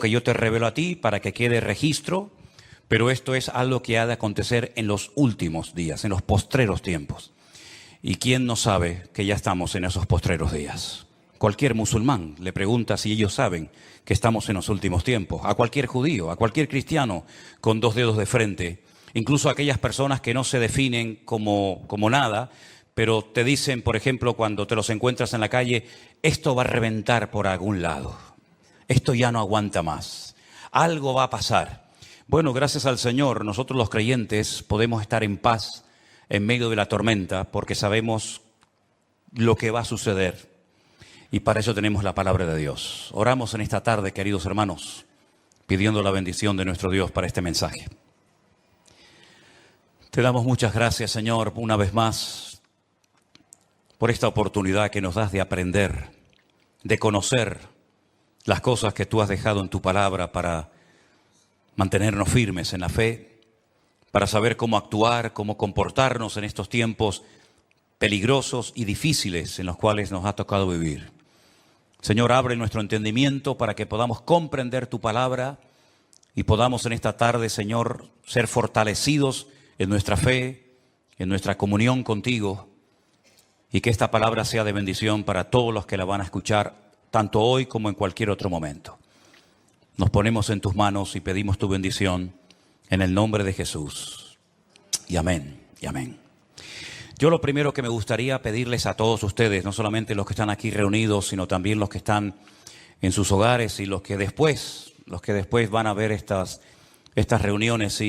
que yo te revelo a ti para que quede registro, pero esto es algo que ha de acontecer en los últimos días, en los postreros tiempos. ¿Y quién no sabe que ya estamos en esos postreros días? Cualquier musulmán le pregunta si ellos saben que estamos en los últimos tiempos. A cualquier judío, a cualquier cristiano con dos dedos de frente, incluso a aquellas personas que no se definen como nada, pero te dicen, por ejemplo, cuando te los encuentras en la calle, esto va a reventar por algún lado. Esto ya no aguanta más. Algo va a pasar. Bueno, gracias al Señor, nosotros los creyentes podemos estar en paz en medio de la tormenta porque sabemos lo que va a suceder. Y para eso tenemos la palabra de Dios. Oramos en esta tarde, queridos hermanos, pidiendo la bendición de nuestro Dios para este mensaje. Te damos muchas gracias, Señor, una vez más, por esta oportunidad que nos das de aprender, de conocer las cosas que tú has dejado en tu palabra para mantenernos firmes en la fe, para saber cómo actuar, cómo comportarnos en estos tiempos peligrosos y difíciles en los cuales nos ha tocado vivir. Señor, abre nuestro entendimiento para que podamos comprender tu palabra y podamos en esta tarde, Señor, ser fortalecidos en nuestra fe, en nuestra comunión contigo, y que esta palabra sea de bendición para todos los que la van a escuchar, tanto hoy como en cualquier otro momento. Nos ponemos en tus manos y pedimos tu bendición en el nombre de Jesús. Y amén, y amén. Yo lo primero que me gustaría pedirles a todos ustedes, no solamente los que están aquí reunidos, sino también los que están en sus hogares y los que después van a ver estas reuniones.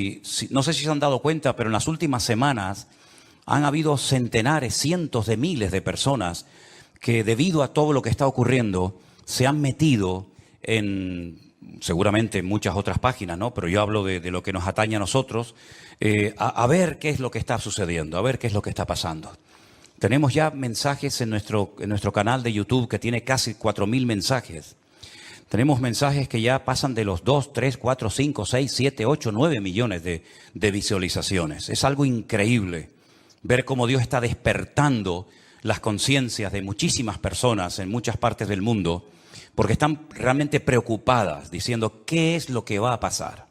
No sé si se han dado cuenta, pero en las últimas semanas han habido centenares, cientos de miles de personas que debido a todo lo que está ocurriendo se han metido seguramente en muchas otras páginas, ¿no? Pero yo hablo de lo que nos atañe a nosotros, a ver qué es lo que está sucediendo, a ver qué es lo que está pasando. Tenemos ya mensajes en nuestro canal de YouTube que tiene casi 4.000 mensajes. Tenemos mensajes que ya pasan de los 2, 3, 4, 5, 6, 7, 8, 9 millones de visualizaciones. Es algo increíble ver cómo Dios está despertando las conciencias de muchísimas personas en muchas partes del mundo, porque están realmente preocupadas, diciendo qué es lo que va a pasar.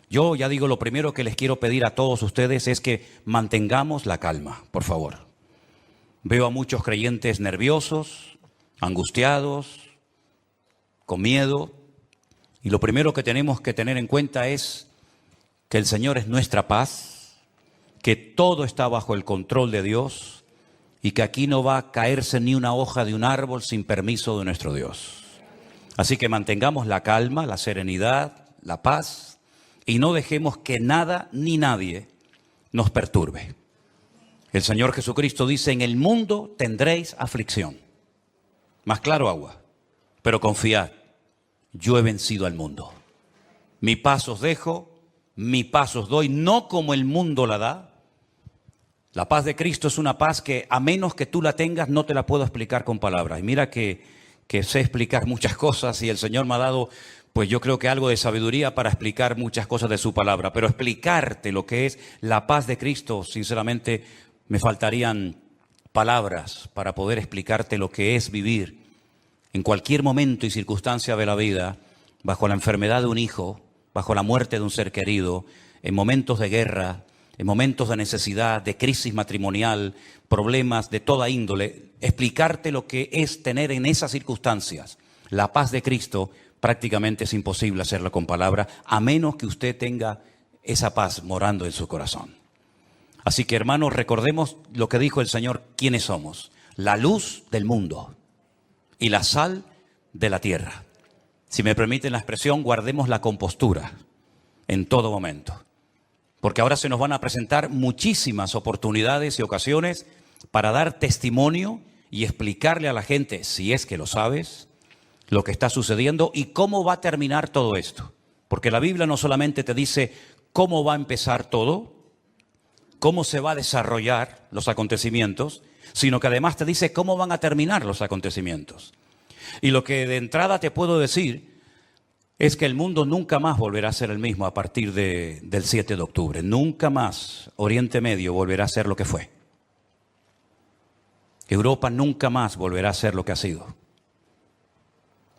Yo ya digo, lo primero que les quiero pedir a todos ustedes es que mantengamos la calma, por favor. Veo a muchos creyentes nerviosos, angustiados, con miedo, y lo primero que tenemos que tener en cuenta es que el Señor es nuestra paz, que todo está bajo el control de Dios y que aquí no va a caerse ni una hoja de un árbol sin permiso de nuestro Dios. Así que mantengamos la calma, la serenidad, la paz y no dejemos que nada ni nadie nos perturbe. El Señor Jesucristo dice, en el mundo tendréis aflicción. Más claro agua, pero confiad, yo he vencido al mundo. Mi paz os dejo, mi paz os doy, no como el mundo la da. La paz de Cristo es una paz que a menos que tú la tengas no te la puedo explicar con palabras. Y mira que sé explicar muchas cosas y el Señor me ha dado, pues yo creo que algo de sabiduría para explicar muchas cosas de su palabra. Pero explicarte lo que es la paz de Cristo, sinceramente me faltarían palabras para poder explicarte lo que es vivir en cualquier momento y circunstancia de la vida, bajo la enfermedad de un hijo, bajo la muerte de un ser querido, en momentos de guerra, en momentos de necesidad, de crisis matrimonial, problemas de toda índole, explicarte lo que es tener en esas circunstancias la paz de Cristo, prácticamente es imposible hacerlo con palabras, a menos que usted tenga esa paz morando en su corazón. Así que, hermanos, recordemos lo que dijo el Señor, quiénes somos: la luz del mundo y la sal de la tierra. Si me permiten la expresión, guardemos la compostura en todo momento. Porque ahora se nos van a presentar muchísimas oportunidades y ocasiones para dar testimonio y explicarle a la gente, si es que lo sabes, lo que está sucediendo y cómo va a terminar todo esto. Porque la Biblia no solamente te dice cómo va a empezar todo, cómo se va a desarrollar los acontecimientos, sino que además te dice cómo van a terminar los acontecimientos. Y lo que de entrada te puedo decir es que el mundo nunca más volverá a ser el mismo a partir del 7 de octubre. Nunca más Oriente Medio volverá a ser lo que fue. Europa nunca más volverá a ser lo que ha sido.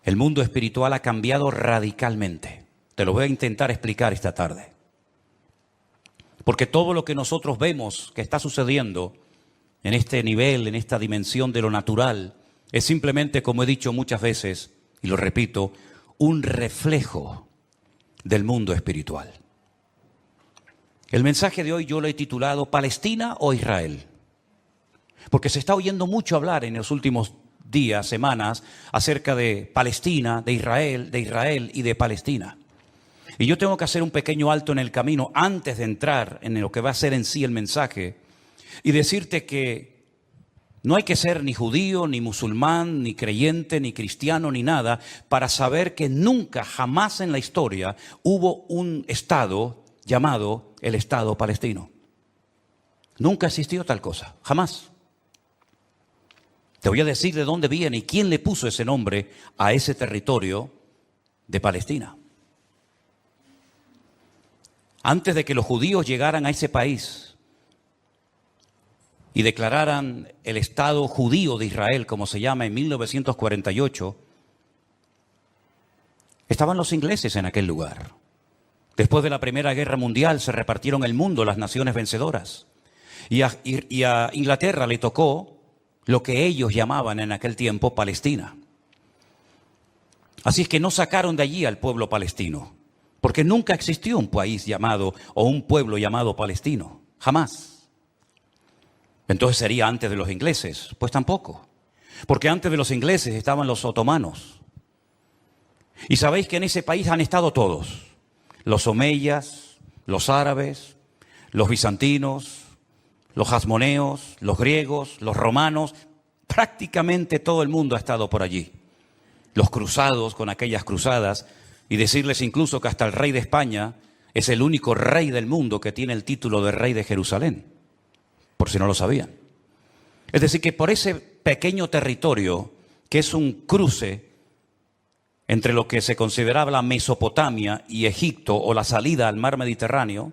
El mundo espiritual ha cambiado radicalmente. Te lo voy a intentar explicar esta tarde. Porque todo lo que nosotros vemos que está sucediendo en este nivel, en esta dimensión de lo natural, es simplemente, como he dicho muchas veces, y lo repito, un reflejo del mundo espiritual. El mensaje de hoy yo lo he titulado ¿Palestina o Israel? Porque se está oyendo mucho hablar en los últimos días, semanas, acerca de Palestina, de Israel y de Palestina. Y yo tengo que hacer un pequeño alto en el camino antes de entrar en lo que va a ser en sí el mensaje y decirte que no hay que ser ni judío, ni musulmán, ni creyente, ni cristiano, ni nada, para saber que nunca, jamás en la historia hubo un Estado llamado el Estado palestino. Nunca existió tal cosa, jamás. Te voy a decir de dónde viene y quién le puso ese nombre a ese territorio de Palestina. Antes de que los judíos llegaran a ese país y declararan el Estado judío de Israel, como se llama, en 1948, estaban los ingleses en aquel lugar. Después de la Primera Guerra Mundial se repartieron el mundo las naciones vencedoras. Y a Inglaterra le tocó lo que ellos llamaban en aquel tiempo Palestina. Así es que no sacaron de allí al pueblo palestino, porque nunca existió un país llamado o un pueblo llamado palestino, jamás. Entonces sería antes de los ingleses, pues tampoco, porque antes de los ingleses estaban los otomanos. Y sabéis que en ese país han estado todos, los omeyas, los árabes, los bizantinos, los hasmoneos, los griegos, los romanos, prácticamente todo el mundo ha estado por allí. Los cruzados con aquellas cruzadas, y decirles incluso que hasta el rey de España es el único rey del mundo que tiene el título de rey de Jerusalén, por si no lo sabían. Es decir, que por ese pequeño territorio, que es un cruce entre lo que se consideraba la Mesopotamia y Egipto o la salida al mar Mediterráneo,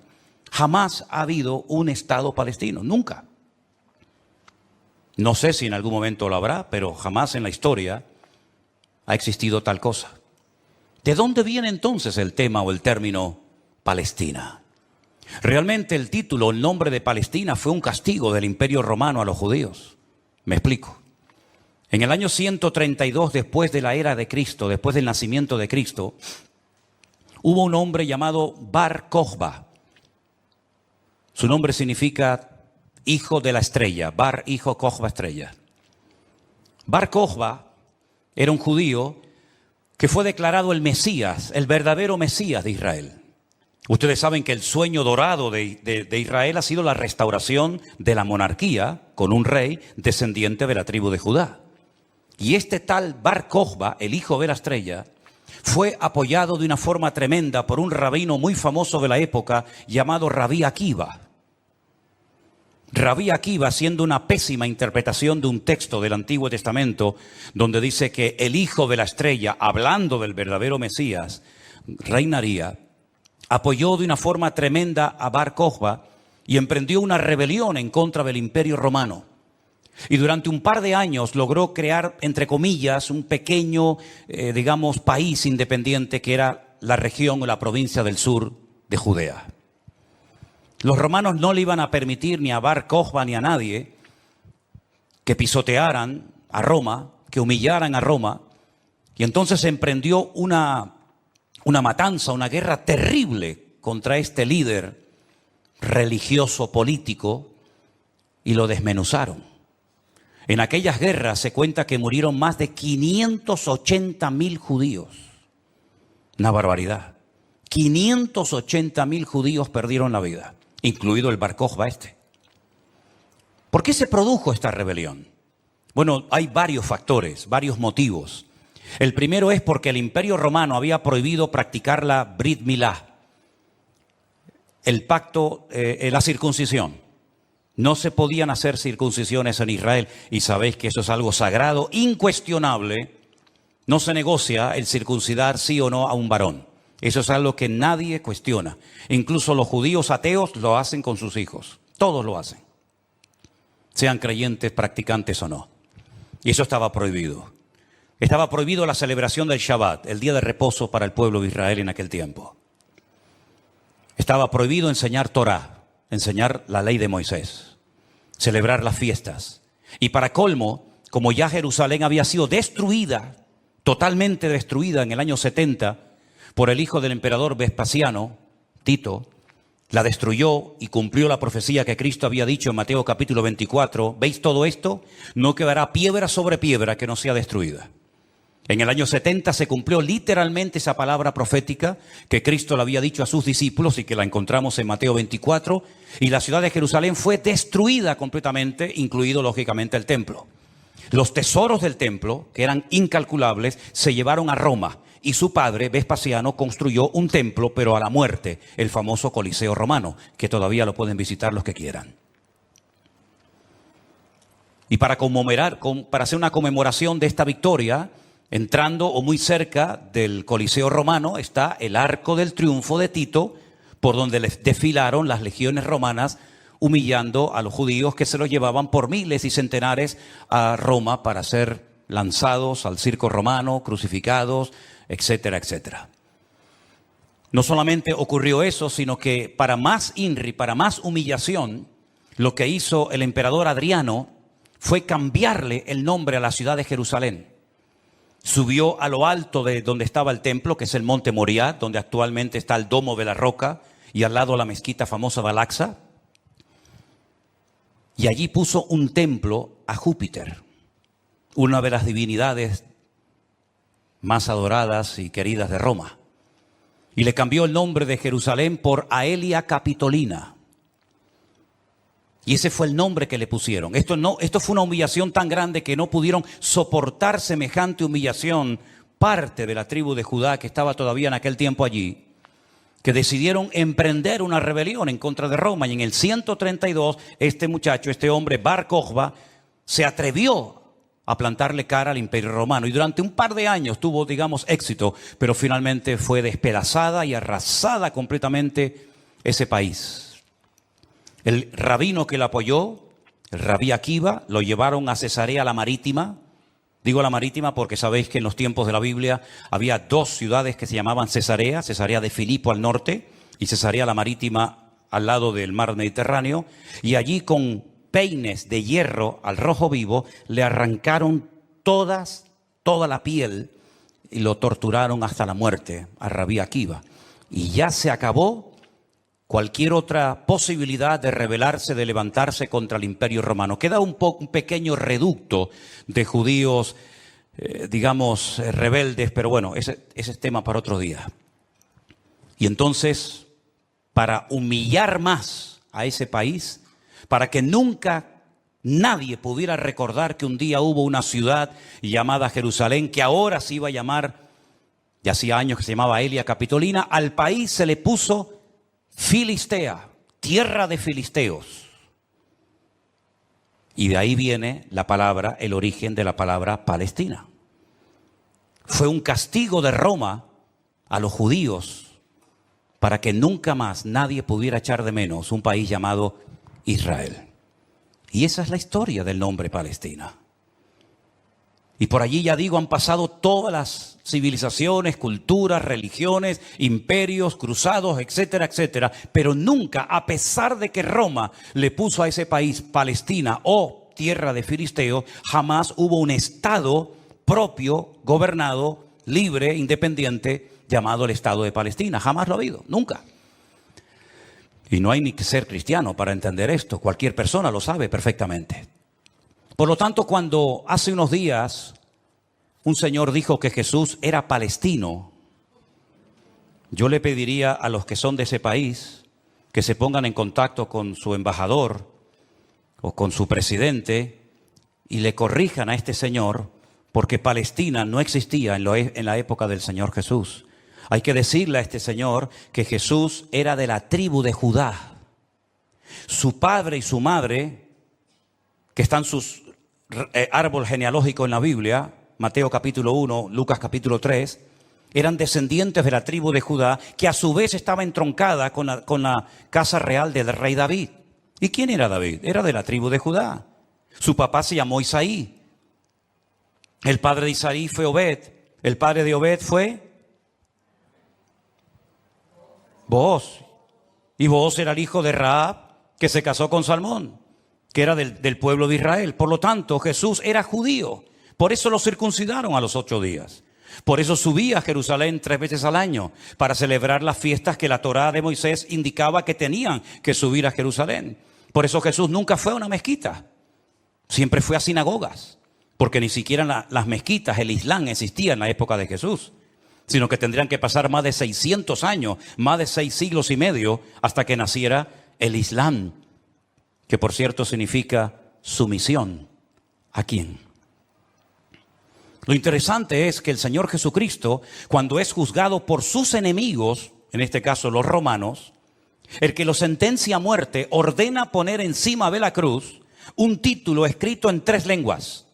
jamás ha habido un Estado palestino, nunca. No sé si en algún momento lo habrá, pero jamás en la historia ha existido tal cosa. ¿De dónde viene entonces el tema o el término Palestina? Realmente el título, el nombre de Palestina fue un castigo del Imperio Romano a los judíos. Me explico. En el año 132 después de la era de Cristo, después del nacimiento de Cristo, hubo un hombre llamado Bar Kokhba. Su nombre significa hijo de la estrella, Bar, hijo, Kokhba, estrella. Bar Kokhba era un judío que fue declarado el Mesías, el verdadero Mesías de Israel. Ustedes saben que el sueño dorado de Israel ha sido la restauración de la monarquía con un rey descendiente de la tribu de Judá. Y este tal Bar Kokhba, el hijo de la estrella, fue apoyado de una forma tremenda por un rabino muy famoso de la época llamado Rabí Akiva. Rabí Akiva, haciendo una pésima interpretación de un texto del Antiguo Testamento, donde dice que el hijo de la estrella, hablando del verdadero Mesías, reinaría, apoyó de una forma tremenda a Bar Kokhba y emprendió una rebelión en contra del Imperio Romano. Y durante un par de años logró crear, entre comillas, un pequeño, país independiente que era la región o la provincia del sur de Judea. Los romanos no le iban a permitir ni a Bar Kokhba ni a nadie que pisotearan a Roma, que humillaran a Roma. Y entonces se emprendió una matanza, una guerra terrible contra este líder religioso político y lo desmenuzaron. En aquellas guerras se cuenta que murieron más de 580.000 judíos. Una barbaridad. 580.000 judíos perdieron la vida, incluido el Bar Kokhba este. ¿Por qué se produjo esta rebelión? Bueno, hay varios factores, varios motivos. El primero es porque el Imperio Romano había prohibido practicar la Brit Milá, el pacto, la circuncisión. No se podían hacer circuncisiones en Israel y sabéis que eso es algo sagrado, incuestionable. No se negocia el circuncidar sí o no a un varón. Eso es algo que nadie cuestiona. Incluso los judíos ateos lo hacen con sus hijos. Todos lo hacen. Sean creyentes, practicantes o no. Y eso estaba prohibido. Estaba prohibido la celebración del Shabbat, el día de reposo para el pueblo de Israel en aquel tiempo. Estaba prohibido enseñar Torah, enseñar la ley de Moisés, celebrar las fiestas. Y para colmo, como ya Jerusalén había sido destruida, totalmente destruida en el año 70 por el hijo del emperador Vespasiano, Tito, la destruyó y cumplió la profecía que Cristo había dicho en Mateo capítulo 24. ¿Veis todo esto? No quedará piedra sobre piedra que no sea destruida. En el año 70 se cumplió literalmente esa palabra profética que Cristo le había dicho a sus discípulos y que la encontramos en Mateo 24. Y la ciudad de Jerusalén fue destruida completamente, incluido lógicamente el templo. Los tesoros del templo, que eran incalculables, se llevaron a Roma. Y su padre, Vespasiano, construyó un templo, pero a la muerte, el famoso Coliseo Romano, que todavía lo pueden visitar los que quieran. Y para hacer una conmemoración de esta victoria, entrando o muy cerca del Coliseo Romano está el Arco del Triunfo de Tito, por donde les desfilaron las legiones romanas, humillando a los judíos que se los llevaban por miles y centenares a Roma para ser lanzados al circo romano, crucificados, etcétera, etcétera. No solamente ocurrió eso, sino que para más INRI, para más humillación, lo que hizo el emperador Adriano fue cambiarle el nombre a la ciudad de Jerusalén. Subió a lo alto de donde estaba el templo, que es el monte Moriah, donde actualmente está el Domo de la Roca, y al lado la mezquita famosa de Al-Aqsa. Y allí puso un templo a Júpiter, una de las divinidades más adoradas y queridas de Roma. Y le cambió el nombre de Jerusalén por Aelia Capitolina. Y ese fue el nombre que le pusieron. Esto fue una humillación tan grande que no pudieron soportar semejante humillación parte de la tribu de Judá que estaba todavía en aquel tiempo allí, que decidieron emprender una rebelión en contra de Roma. Y en el 132, este hombre, Bar Kokhba, se atrevió a plantarle cara al Imperio Romano. Y durante un par de años tuvo, éxito, pero finalmente fue despedazada y arrasada completamente ese país. El rabino que la apoyó, el rabí Akiva, lo llevaron a Cesarea la Marítima. Digo la Marítima porque sabéis que en los tiempos de la Biblia había dos ciudades que se llamaban Cesarea, Cesarea de Filipo al norte y Cesarea la Marítima al lado del mar Mediterráneo. Y allí con peines de hierro al rojo vivo le arrancaron toda la piel y lo torturaron hasta la muerte a rabí Akiva. Y ya se acabó cualquier otra posibilidad de rebelarse, de levantarse contra el Imperio Romano. Queda un pequeño reducto de judíos, rebeldes, pero bueno, ese es tema para otro día. Y entonces, para humillar más a ese país, para que nunca nadie pudiera recordar que un día hubo una ciudad llamada Jerusalén, que ahora se iba a llamar, ya hacía años que se llamaba Aelia Capitolina, al país se le puso Filistea, tierra de filisteos. Y de ahí viene la palabra, el origen de la palabra Palestina. Fue un castigo de Roma a los judíos para que nunca más nadie pudiera echar de menos un país llamado Israel. Y esa es la historia del nombre Palestina. Y por allí, ya digo, han pasado todas las civilizaciones, culturas, religiones, imperios, cruzados, etcétera, etcétera. Pero nunca, a pesar de que Roma le puso a ese país Palestina o tierra de filisteos, jamás hubo un estado propio, gobernado, libre, independiente, llamado el Estado de Palestina. Jamás lo ha habido, nunca. Y no hay ni que ser cristiano para entender esto. Cualquier persona lo sabe perfectamente. Por lo tanto, cuando hace unos días un señor dijo que Jesús era palestino, yo le pediría a los que son de ese país que se pongan en contacto con su embajador o con su presidente y le corrijan a este señor, porque Palestina no existía en la época del Señor Jesús. Hay que decirle a este señor que Jesús era de la tribu de Judá. Su padre y su madre, que están sus árbol genealógico en la Biblia, Mateo capítulo 1, Lucas capítulo 3, eran descendientes de la tribu de Judá, que a su vez estaba entroncada con la casa real del rey David. ¿Y quién era David? Era de la tribu de Judá. Su papá se llamó Isaí. El padre de Isaí fue Obed. El padre de Obed fue Booz. Y Booz era el hijo de Rahab, que se casó con Salmón, que era del pueblo de Israel. Por lo tanto, Jesús era judío. Por eso lo circuncidaron a los 8 días. Por eso subía a Jerusalén 3 veces al año, para celebrar las fiestas que la Torá de Moisés indicaba que tenían que subir a Jerusalén. Por eso Jesús nunca fue a una mezquita, siempre fue a sinagogas, porque ni siquiera las mezquitas, el Islam, existía en la época de Jesús, sino que tendrían que pasar más de 600 años, más de 6 siglos y medio, hasta que naciera el Islam, que por cierto significa sumisión. ¿A quién? Lo interesante es que el Señor Jesucristo, cuando es juzgado por sus enemigos, en este caso los romanos, el que lo sentencia a muerte, ordena poner encima de la cruz un título escrito en 3 lenguas: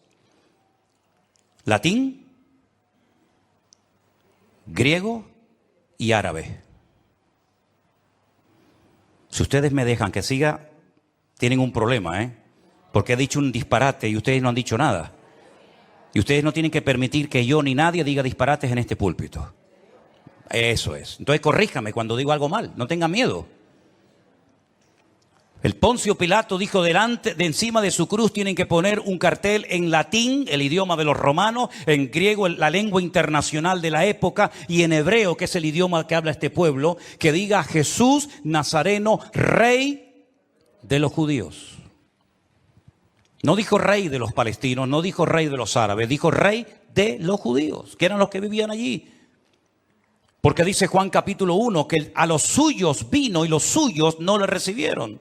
latín, griego y árabe. Si ustedes me dejan que siga, tienen un problema, porque he dicho un disparate y ustedes no han dicho nada. Y ustedes no tienen que permitir que yo ni nadie diga disparates en este púlpito. Eso es. Entonces corríjame cuando digo algo mal, no tengan miedo. El Poncio Pilato dijo, de encima de su cruz tienen que poner un cartel en latín, el idioma de los romanos, en griego, la lengua internacional de la época, y en hebreo, que es el idioma que habla este pueblo, que diga: Jesús Nazareno, Rey de los judíos. No dijo rey de los palestinos, no dijo rey de los árabes, dijo rey de los judíos, que eran los que vivían allí. Porque dice Juan capítulo 1 que a los suyos vino y los suyos no le recibieron.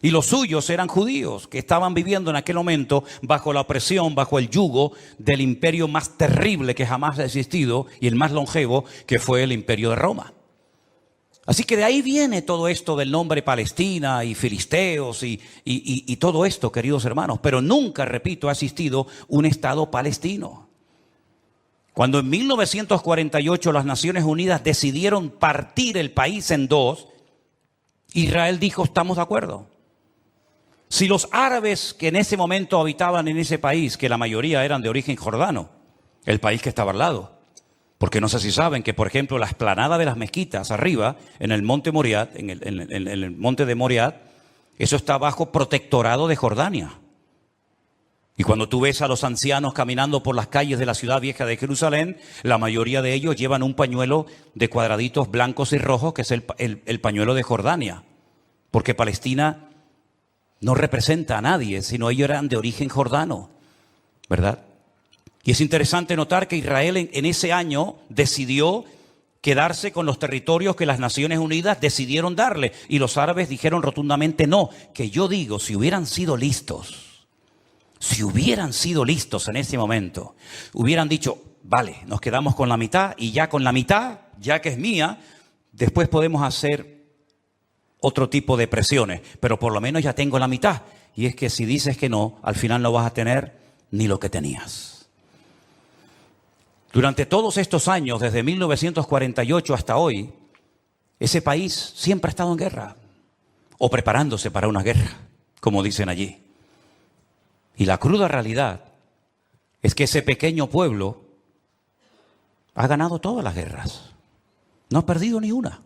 Y los suyos eran judíos que estaban viviendo en aquel momento bajo la opresión, bajo el yugo del imperio más terrible que jamás ha existido y el más longevo, que fue el imperio de Roma. Así que de ahí viene todo esto del nombre Palestina y filisteos y todo esto, queridos hermanos. Pero nunca, repito, ha existido un Estado palestino. Cuando en 1948 las Naciones Unidas decidieron partir el país en 2, Israel dijo: estamos de acuerdo. Si los árabes que en ese momento habitaban en ese país, que la mayoría eran de origen jordano, el país que estaba al lado, porque no sé si saben que, por ejemplo, la explanada de las mezquitas arriba, en el monte Moriat, en el monte de Moriat, eso está bajo protectorado de Jordania. Y cuando tú ves a los ancianos caminando por las calles de la ciudad vieja de Jerusalén, la mayoría de ellos llevan un pañuelo de cuadraditos blancos y rojos, que es el pañuelo de Jordania. Porque Palestina no representa a nadie, sino ellos eran de origen jordano, ¿verdad? Y es interesante notar que Israel en ese año decidió quedarse con los territorios que las Naciones Unidas decidieron darle. Y los árabes dijeron rotundamente no. Que yo digo, si hubieran sido listos en ese momento, hubieran dicho: vale, nos quedamos con la mitad, y ya con la mitad, ya que es mía, después podemos hacer otro tipo de presiones. Pero por lo menos ya tengo la mitad. Y es que si dices que no, al final no vas a tener ni lo que tenías. Durante todos estos años, desde 1948 hasta hoy, ese país siempre ha estado en guerra, o preparándose para una guerra, como dicen allí. Y la cruda realidad es que ese pequeño pueblo ha ganado todas las guerras, no ha perdido ni una.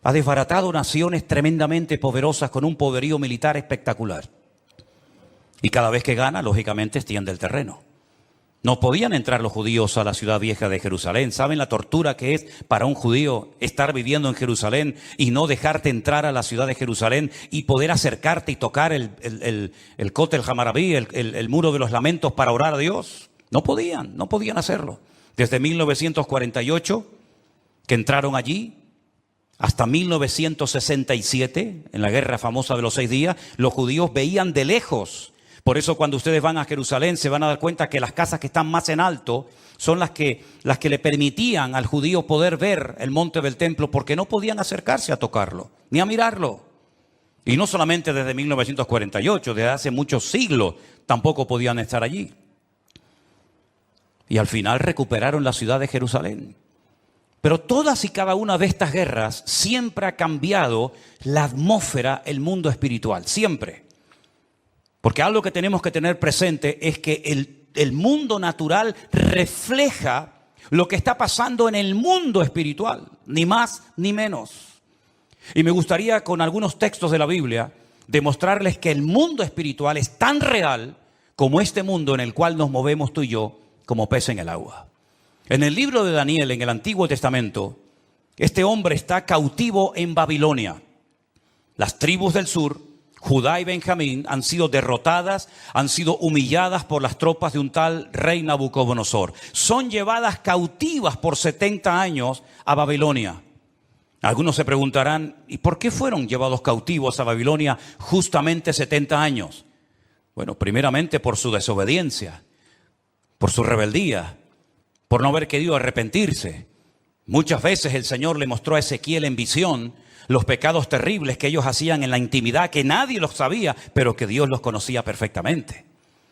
Ha desbaratado naciones tremendamente poderosas con un poderío militar espectacular. Y cada vez que gana, lógicamente, extiende el terreno. No podían entrar los judíos a la ciudad vieja de Jerusalén. ¿Saben la tortura que es para un judío estar viviendo en Jerusalén y no dejarte entrar a la ciudad de Jerusalén y poder acercarte y tocar el Kotel Hamarabí, el muro de los lamentos, para orar a Dios? No podían hacerlo. Desde 1948, que entraron allí, hasta 1967, en la guerra famosa de los 6 días, los judíos veían de lejos. Por eso cuando ustedes van a Jerusalén se van a dar cuenta que las casas que están más en alto son las que le permitían al judío poder ver el monte del templo, porque no podían acercarse a tocarlo, ni a mirarlo. Y no solamente desde 1948, desde hace muchos siglos tampoco podían estar allí. Y al final recuperaron la ciudad de Jerusalén. Pero todas y cada una de estas guerras siempre ha cambiado la atmósfera, el mundo espiritual, siempre. Porque algo que tenemos que tener presente es que el mundo natural refleja lo que está pasando en el mundo espiritual, ni más ni menos. Y me gustaría con algunos textos de la Biblia demostrarles que el mundo espiritual es tan real como este mundo en el cual nos movemos tú y yo como pez en el agua. En el libro de Daniel, en el Antiguo Testamento, este hombre está cautivo en Babilonia. Las tribus del sur, Judá y Benjamín, han sido derrotadas, han sido humilladas por las tropas de un tal rey Nabucodonosor. Son llevadas cautivas por 70 años a Babilonia. Algunos se preguntarán, ¿y por qué fueron llevados cautivos a Babilonia justamente 70 años? Bueno, primeramente por su desobediencia, por su rebeldía, por no haber querido arrepentirse. Muchas veces el Señor le mostró a Ezequiel en visión los pecados terribles que ellos hacían en la intimidad, que nadie los sabía, pero que Dios los conocía perfectamente.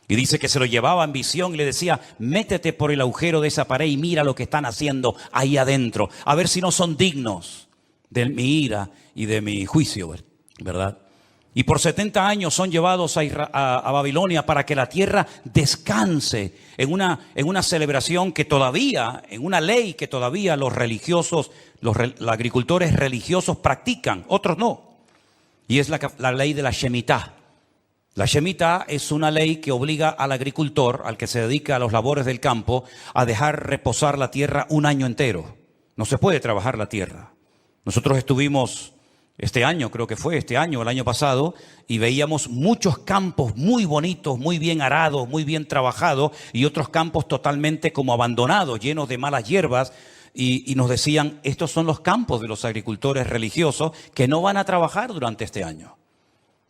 Y dice que se lo llevaba en visión y le decía, métete por el agujero de esa pared y mira lo que están haciendo ahí adentro, a ver si no son dignos de mi ira y de mi juicio, ¿verdad? Y por 70 años son llevados a Babilonia para que la tierra descanse en una celebración que todavía, en una ley que todavía los religiosos, los agricultores religiosos practican, otros no. Y es la ley de la Shemitah. La Shemitah es una ley que obliga al agricultor, al que se dedica a los labores del campo, a dejar reposar la tierra un año entero. No se puede trabajar la tierra. Nosotros estuvimos este año, creo que fue este año, el año pasado, y veíamos muchos campos muy bonitos, muy bien arados, muy bien trabajados, y otros campos totalmente como abandonados, llenos de malas hierbas, y nos decían, estos son los campos de los agricultores religiosos que no van a trabajar durante este año.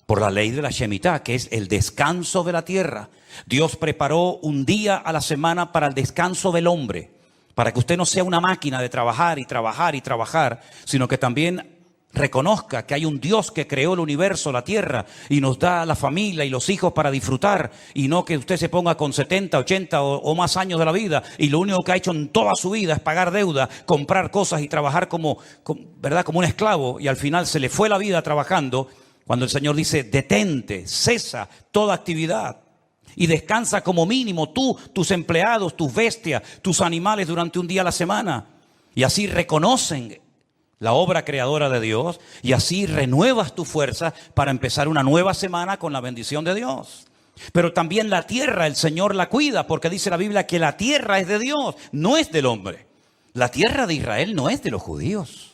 Por la ley de la Shemitah, que es el descanso de la tierra. Dios preparó un día a la semana para el descanso del hombre, para que usted no sea una máquina de trabajar y trabajar y trabajar, sino que también reconozca que hay un Dios que creó el universo, la tierra, y nos da la familia y los hijos para disfrutar, y no que usted se ponga con 70, 80 o más años de la vida, y lo único que ha hecho en toda su vida es pagar deuda, comprar cosas y trabajar ¿verdad? Como un esclavo, y al final se le fue la vida trabajando, cuando el Señor dice, detente, cesa toda actividad, y descansa como mínimo tú, tus empleados, tus bestias, tus animales durante un día a la semana, y así reconocen la obra creadora de Dios, y así renuevas tu fuerza para empezar una nueva semana con la bendición de Dios. Pero también la tierra, el Señor la cuida, porque dice la Biblia que la tierra es de Dios, no es del hombre. La tierra de Israel no es de los judíos.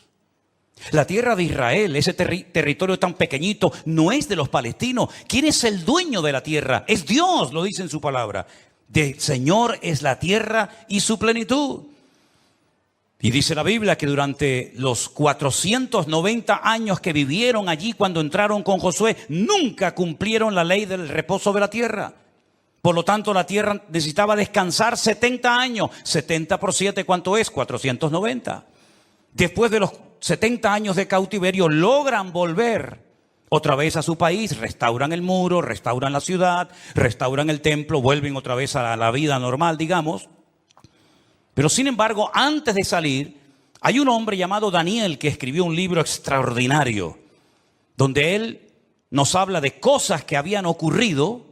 La tierra de Israel, ese territorio tan pequeñito, no es de los palestinos. ¿Quién es el dueño de la tierra? Es Dios, lo dice en su palabra. Del Señor es la tierra y su plenitud. Y dice la Biblia que durante los 490 años que vivieron allí cuando entraron con Josué, nunca cumplieron la ley del reposo de la tierra. Por lo tanto, la tierra necesitaba descansar 70 años. 70 por 7, ¿cuánto es? 490. Después de los 70 años de cautiverio, logran volver otra vez a su país, restauran el muro, restauran la ciudad, restauran el templo, vuelven otra vez a la vida normal, digamos. Pero sin embargo, antes de salir, hay un hombre llamado Daniel que escribió un libro extraordinario, donde él nos habla de cosas que habían ocurrido,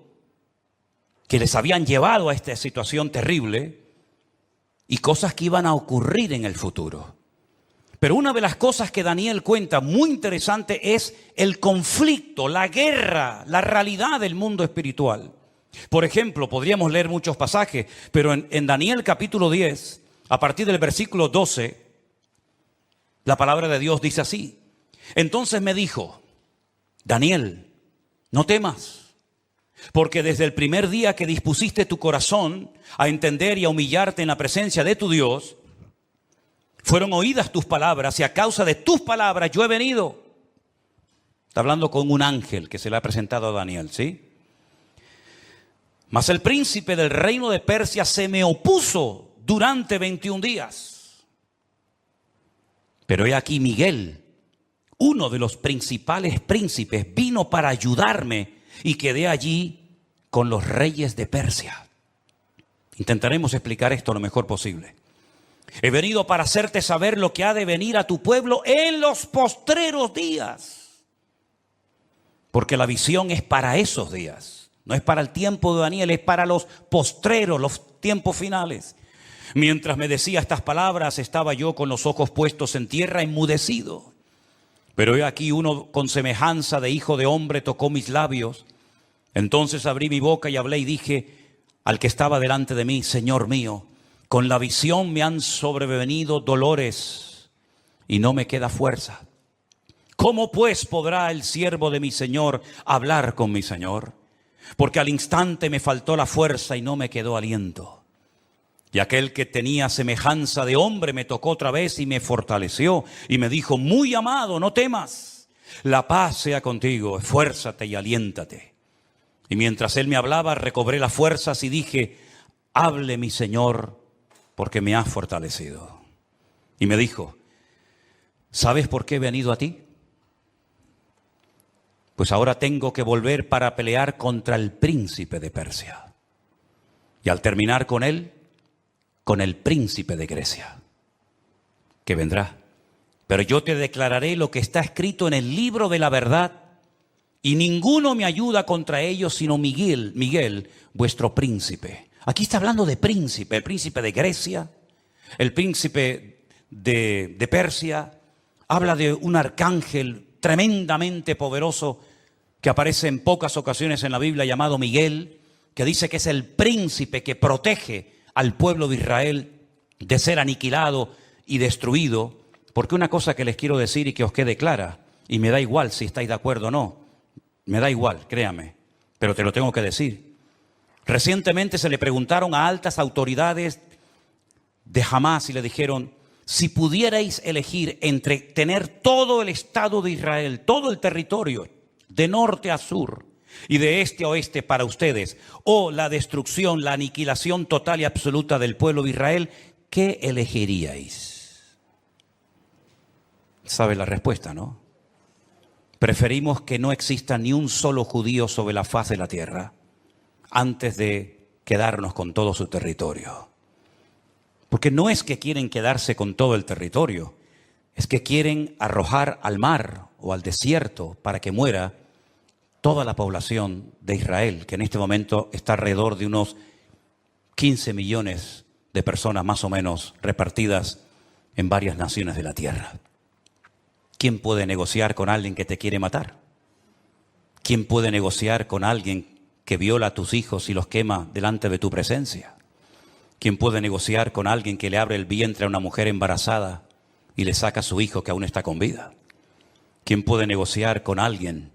que les habían llevado a esta situación terrible, y cosas que iban a ocurrir en el futuro. Pero una de las cosas que Daniel cuenta muy interesante es el conflicto, la guerra, la realidad del mundo espiritual. Por ejemplo, podríamos leer muchos pasajes, pero en Daniel capítulo 10, a partir del versículo 12, la palabra de Dios dice así. Entonces me dijo, Daniel, no temas, porque desde el primer día que dispusiste tu corazón a entender y a humillarte en la presencia de tu Dios, fueron oídas tus palabras y a causa de tus palabras yo he venido. Está hablando con un ángel que se le ha presentado a Daniel, ¿sí? Mas el príncipe del reino de Persia se me opuso durante 21 días. Pero he aquí Miguel, uno de los principales príncipes, vino para ayudarme y quedé allí con los reyes de Persia. Intentaremos explicar esto lo mejor posible. He venido para hacerte saber lo que ha de venir a tu pueblo en los postreros días. Porque la visión es para esos días. No es para el tiempo de Daniel, es para los postreros, los tiempos finales. Mientras me decía estas palabras, estaba yo con los ojos puestos en tierra, enmudecido. Pero he aquí uno con semejanza de hijo de hombre tocó mis labios. Entonces abrí mi boca y hablé y dije al que estaba delante de mí: Señor mío, con la visión me han sobrevenido dolores y no me queda fuerza. ¿Cómo pues podrá el siervo de mi Señor hablar con mi Señor? Porque al instante me faltó la fuerza y no me quedó aliento. Y aquel que tenía semejanza de hombre me tocó otra vez y me fortaleció y me dijo: muy amado, no temas, la paz sea contigo, esfuérzate y aliéntate. Y mientras él me hablaba, recobré las fuerzas y dije: hable mi Señor, porque me has fortalecido. Y me dijo: ¿sabes por qué he venido a ti? Pues ahora tengo que volver para pelear contra el príncipe de Persia. Y al terminar con él, con el príncipe de Grecia, que vendrá. Pero yo te declararé lo que está escrito en el libro de la verdad, y ninguno me ayuda contra ellos sino Miguel, vuestro príncipe. Aquí está hablando de príncipe, el príncipe de Grecia, el príncipe de Persia. Habla de un arcángel tremendamente poderoso que aparece en pocas ocasiones en la Biblia, llamado Miguel, que dice que es el príncipe que protege al pueblo de Israel de ser aniquilado y destruido. Porque una cosa que les quiero decir y que os quede clara, y me da igual si estáis de acuerdo o no, me da igual, créame, pero te lo tengo que decir. Recientemente se le preguntaron a altas autoridades de Hamás y le dijeron: si pudierais elegir entre tener todo el Estado de Israel, todo el territorio, de norte a sur y de este a oeste para ustedes, o la destrucción, la aniquilación total y absoluta del pueblo de Israel, ¿qué elegiríais? ¿Sabe la respuesta, no? Preferimos que no exista ni un solo judío sobre la faz de la tierra antes de quedarnos con todo su territorio. Porque no es que quieren quedarse con todo el territorio, es que quieren arrojar al mar o al desierto para que muera toda la población de Israel, que en este momento está alrededor de unos 15 millones de personas más o menos repartidas en varias naciones de la tierra. ¿Quién puede negociar con alguien que te quiere matar? ¿Quién puede negociar con alguien que viola a tus hijos y los quema delante de tu presencia? ¿Quién puede negociar con alguien que le abre el vientre a una mujer embarazada y le saca a su hijo que aún está con vida? ¿Quién puede negociar con alguien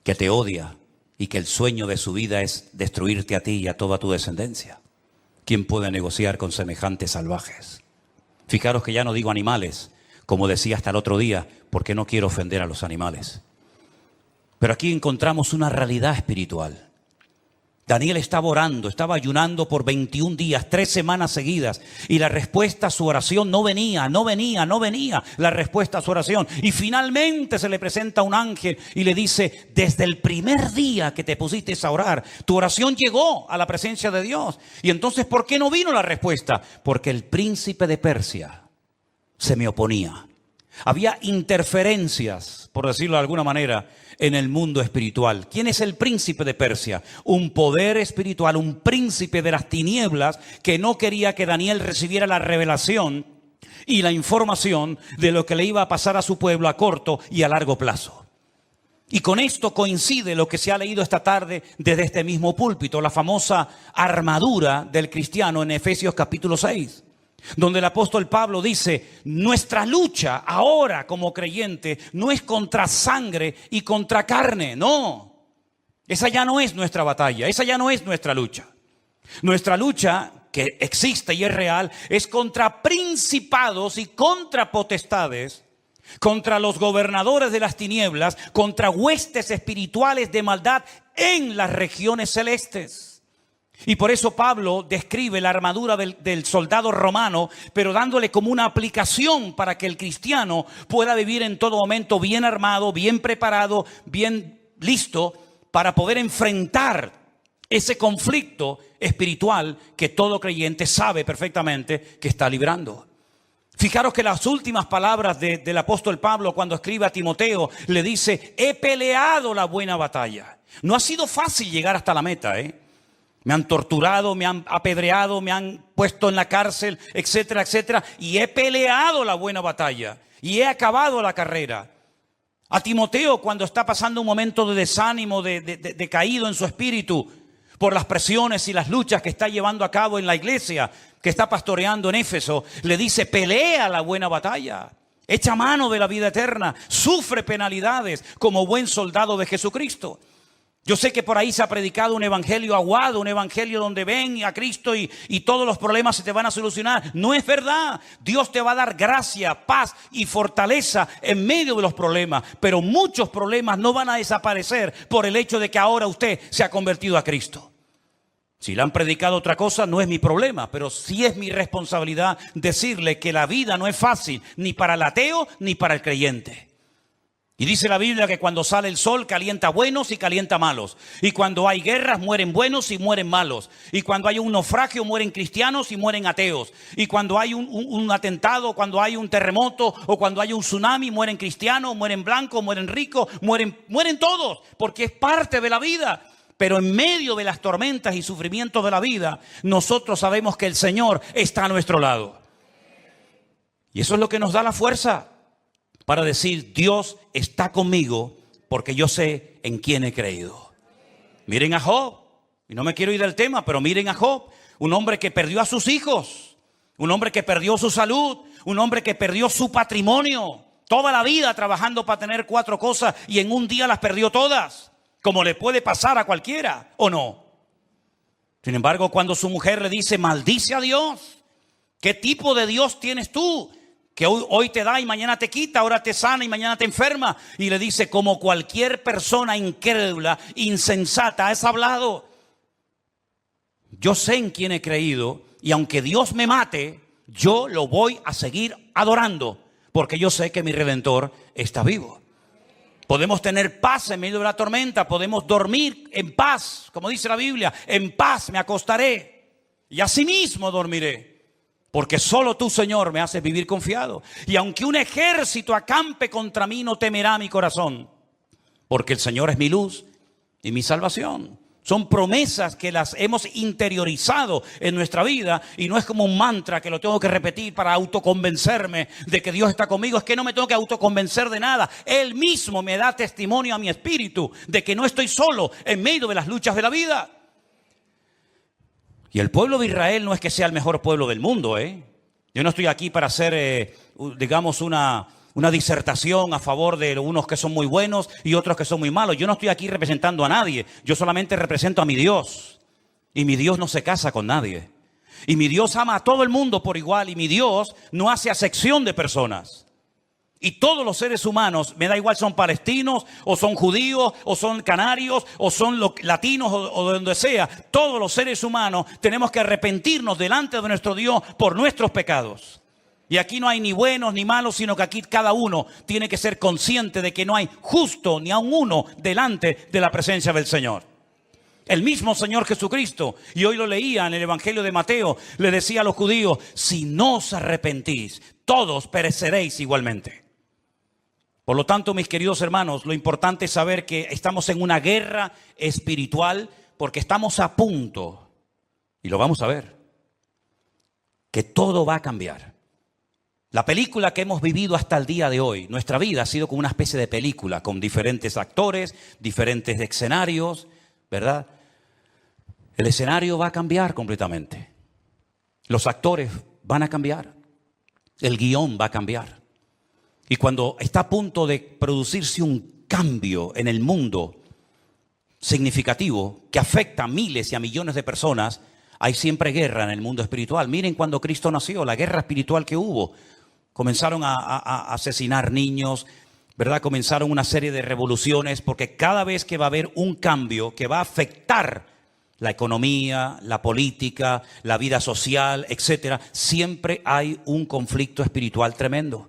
que te odia y que el sueño de su vida es destruirte a ti y a toda tu descendencia? ¿Quién puede negociar con semejantes salvajes? Fijaros que ya no digo animales, como decía hasta el otro día, porque no quiero ofender a los animales. Pero aquí encontramos una realidad espiritual. Daniel estaba orando, estaba ayunando por 21 días, 3 semanas seguidas, y la respuesta a su oración no venía la respuesta a su oración. Y finalmente se le presenta un ángel y le dice: desde el primer día que te pusiste a orar, tu oración llegó a la presencia de Dios. Y entonces, ¿por qué no vino la respuesta? Porque el príncipe de Persia se me oponía. Había interferencias, por decirlo de alguna manera, en el mundo espiritual. ¿Quién es el príncipe de Persia? Un poder espiritual, un príncipe de las tinieblas que no quería que Daniel recibiera la revelación y la información de lo que le iba a pasar a su pueblo a corto y a largo plazo. Y con esto coincide lo que se ha leído esta tarde desde este mismo púlpito, la famosa armadura del cristiano en Efesios capítulo 6. Donde el apóstol Pablo dice: nuestra lucha ahora como creyente no es contra sangre y contra carne, no. Esa ya no es nuestra batalla, esa ya no es nuestra lucha. Nuestra lucha, que existe y es real, es contra principados y contra potestades, contra los gobernadores de las tinieblas, contra huestes espirituales de maldad en las regiones celestes. Y por eso Pablo describe la armadura del soldado romano, pero dándole como una aplicación para que el cristiano pueda vivir en todo momento bien armado, bien preparado, bien listo para poder enfrentar ese conflicto espiritual que todo creyente sabe perfectamente que está librando. Fijaros que las últimas palabras del apóstol Pablo cuando escribe a Timoteo le dice: he peleado la buena batalla. No ha sido fácil llegar hasta la meta, ¿eh? Me han torturado, me han apedreado, me han puesto en la cárcel, etcétera, etcétera. Y he peleado la buena batalla y he acabado la carrera. A Timoteo, cuando está pasando un momento de desánimo, de caído en su espíritu por las presiones y las luchas que está llevando a cabo en la iglesia que está pastoreando en Éfeso, le dice: pelea la buena batalla, echa mano de la vida eterna, sufre penalidades como buen soldado de Jesucristo. Yo sé que por ahí se ha predicado un evangelio aguado, un evangelio donde ven a Cristo y todos los problemas se te van a solucionar. No es verdad. Dios te va a dar gracia, paz y fortaleza en medio de los problemas. Pero muchos problemas no van a desaparecer por el hecho de que ahora usted se ha convertido a Cristo. Si le han predicado otra cosa, no es mi problema, pero sí es mi responsabilidad decirle que la vida no es fácil, ni para el ateo ni para el creyente. Y dice la Biblia que cuando sale el sol calienta buenos y calienta malos. Y cuando hay guerras mueren buenos y mueren malos. Y cuando hay un naufragio mueren cristianos y mueren ateos. Y cuando hay un atentado, cuando hay un terremoto o cuando hay un tsunami, mueren cristianos, mueren blancos, mueren ricos, mueren todos. Porque es parte de la vida. Pero en medio de las tormentas y sufrimientos de la vida, nosotros sabemos que el Señor está a nuestro lado. Y eso es lo que nos da la fuerza para decir: Dios está conmigo porque yo sé en quién he creído. Miren a Job, y no me quiero ir del tema, pero miren a Job, un hombre que perdió a sus hijos, un hombre que perdió su salud, un hombre que perdió su patrimonio, toda la vida trabajando para tener 4 cosas y en un día las perdió todas, como le puede pasar a cualquiera, ¿o no? Sin embargo, cuando su mujer le dice: maldice a Dios, ¿qué tipo de Dios tienes tú? Que hoy te da y mañana te quita, ahora te sana y mañana te enferma. Y le dice: como cualquier persona incrédula, insensata, has hablado. Yo sé en quién he creído y aunque Dios me mate, yo lo voy a seguir adorando porque yo sé que mi Redentor está vivo. Podemos tener paz en medio de la tormenta, podemos dormir en paz, como dice la Biblia: en paz me acostaré y asimismo dormiré. Porque solo tú, Señor, me haces vivir confiado. Y aunque un ejército acampe contra mí, no temerá mi corazón. Porque el Señor es mi luz y mi salvación. Son promesas que las hemos interiorizado en nuestra vida. Y no es como un mantra que lo tengo que repetir para autoconvencerme de que Dios está conmigo. Es que no me tengo que autoconvencer de nada. Él mismo me da testimonio a mi espíritu de que no estoy solo en medio de las luchas de la vida. Y el pueblo de Israel no es que sea el mejor pueblo del mundo, ¿eh? Yo no estoy aquí para hacer, digamos, una disertación a favor de unos que son muy buenos y otros que son muy malos. Yo no estoy aquí representando a nadie. Yo solamente represento a mi Dios. Y mi Dios no se casa con nadie. Y mi Dios ama a todo el mundo por igual. Y mi Dios no hace acepción de personas. Y todos los seres humanos, me da igual, son palestinos, o son judíos, o son canarios, o son latinos, o de donde sea. Todos los seres humanos tenemos que arrepentirnos delante de nuestro Dios por nuestros pecados. Y aquí no hay ni buenos ni malos, sino que aquí cada uno tiene que ser consciente de que no hay justo ni aun uno delante de la presencia del Señor. El mismo Señor Jesucristo, y hoy lo leía en el Evangelio de Mateo, le decía a los judíos: si no os arrepentís, todos pereceréis igualmente. Por lo tanto, mis queridos hermanos, lo importante es saber que estamos en una guerra espiritual porque estamos a punto, y lo vamos a ver, que todo va a cambiar. La película que hemos vivido hasta el día de hoy, nuestra vida ha sido como una especie de película con diferentes actores, diferentes escenarios, ¿verdad? El escenario va a cambiar completamente. Los actores van a cambiar. El guión va a cambiar. Y cuando está a punto de producirse un cambio en el mundo significativo que afecta a miles y a millones de personas, hay siempre guerra en el mundo espiritual. Miren cuando Cristo nació, la guerra espiritual que hubo. Comenzaron a asesinar niños, ¿verdad? Comenzaron una serie de revoluciones porque cada vez que va a haber un cambio que va a afectar la economía, la política, la vida social, etcétera, siempre hay un conflicto espiritual tremendo.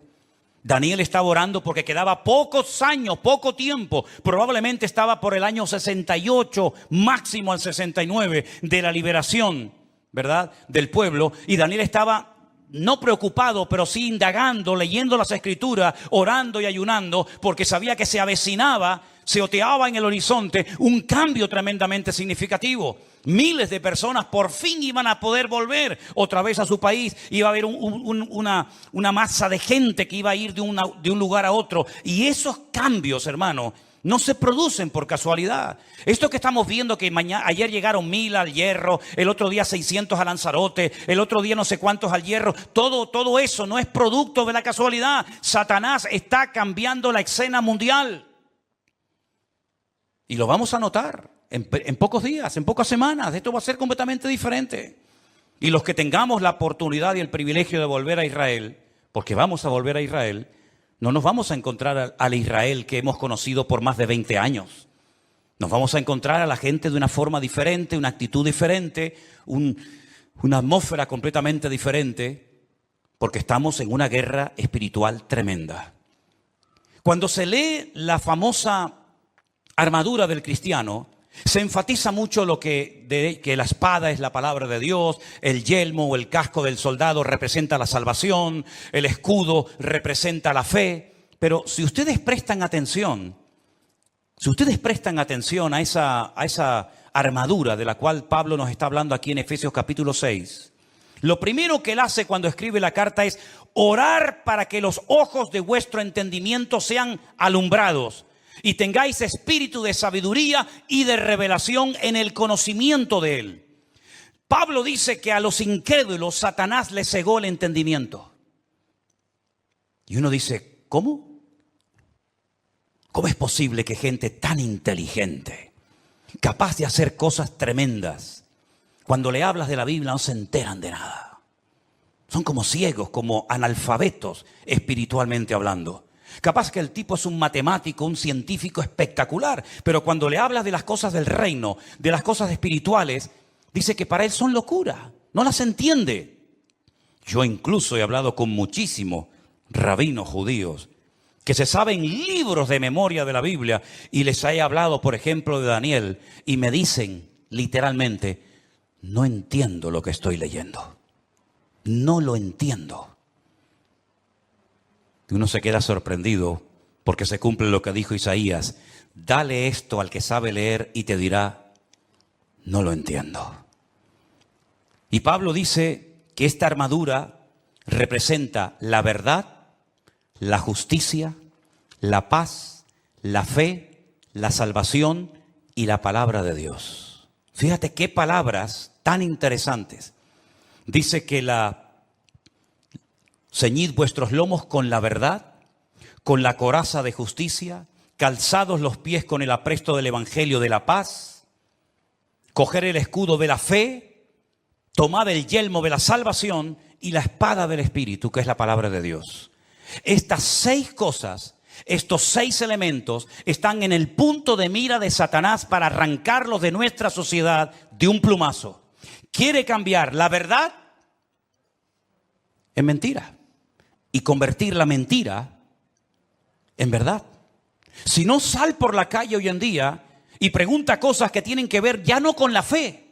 Daniel estaba orando porque quedaba pocos años, poco tiempo. Probablemente estaba por el año 68, máximo al 69, de la liberación, ¿verdad?, del pueblo. Y Daniel estaba no preocupado, pero sí indagando, leyendo las Escrituras, orando y ayunando, porque sabía que se avecinaba, se oteaba en el horizonte un cambio tremendamente significativo. Miles de personas por fin iban a poder volver otra vez a su país. Iba a haber una masa de gente que iba a ir de un lugar a otro. Y esos cambios, hermano, no se producen por casualidad. Esto que estamos viendo, que ayer llegaron 1000 al Hierro, el otro día 600 a Lanzarote, el otro día no sé cuántos al Hierro, todo eso no es producto de la casualidad. Satanás está cambiando la escena mundial. Y lo vamos a notar en pocos días, en pocas semanas. Esto va a ser completamente diferente. Y los que tengamos la oportunidad y el privilegio de volver a Israel, porque vamos a volver a Israel, no nos vamos a encontrar al Israel que hemos conocido por más de 20 años. Nos vamos a encontrar a la gente de una forma diferente, una actitud diferente, una atmósfera completamente diferente, porque estamos en una guerra espiritual tremenda. Cuando se lee la famosa armadura del cristiano, se enfatiza mucho que la espada es la palabra de Dios, el yelmo o el casco del soldado representa la salvación, el escudo representa la fe. Pero si ustedes prestan atención a esa armadura de la cual Pablo nos está hablando aquí en Efesios capítulo 6, lo primero que él hace cuando escribe la carta es orar para que los ojos de vuestro entendimiento sean alumbrados y tengáis espíritu de sabiduría y de revelación en el conocimiento de Él. Pablo dice que a los incrédulos Satanás les cegó el entendimiento. Y uno dice, ¿cómo? ¿Cómo es posible que gente tan inteligente, capaz de hacer cosas tremendas, cuando le hablas de la Biblia no se enteran de nada? Son como ciegos, como analfabetos espiritualmente hablando. Capaz que el tipo es un matemático, un científico espectacular, pero cuando le hablas de las cosas del reino, de las cosas espirituales, dice que para él son locura, no las entiende. Yo incluso he hablado con muchísimos rabinos judíos que se saben libros de memoria de la Biblia y les he hablado, por ejemplo, de Daniel y me dicen literalmente, no entiendo lo que estoy leyendo, no lo entiendo. Y uno se queda sorprendido porque se cumple lo que dijo Isaías. Dale esto al que sabe leer y te dirá, no lo entiendo. Y Pablo dice que esta armadura representa la verdad, la justicia, la paz, la fe, la salvación y la palabra de Dios. Fíjate qué palabras tan interesantes. Dice que ceñid vuestros lomos con la verdad, con la coraza de justicia, calzados los pies con el apresto del evangelio de la paz, coger el escudo de la fe, tomad el yelmo de la salvación y la espada del Espíritu, que es la palabra de Dios. Estas 6 cosas, estos 6 elementos están en el punto de mira de Satanás para arrancarlos de nuestra sociedad de un plumazo. Quiere cambiar la verdad en mentira y convertir la mentira en verdad. Si no, sal por la calle hoy en día y pregunta cosas que tienen que ver ya no con la fe,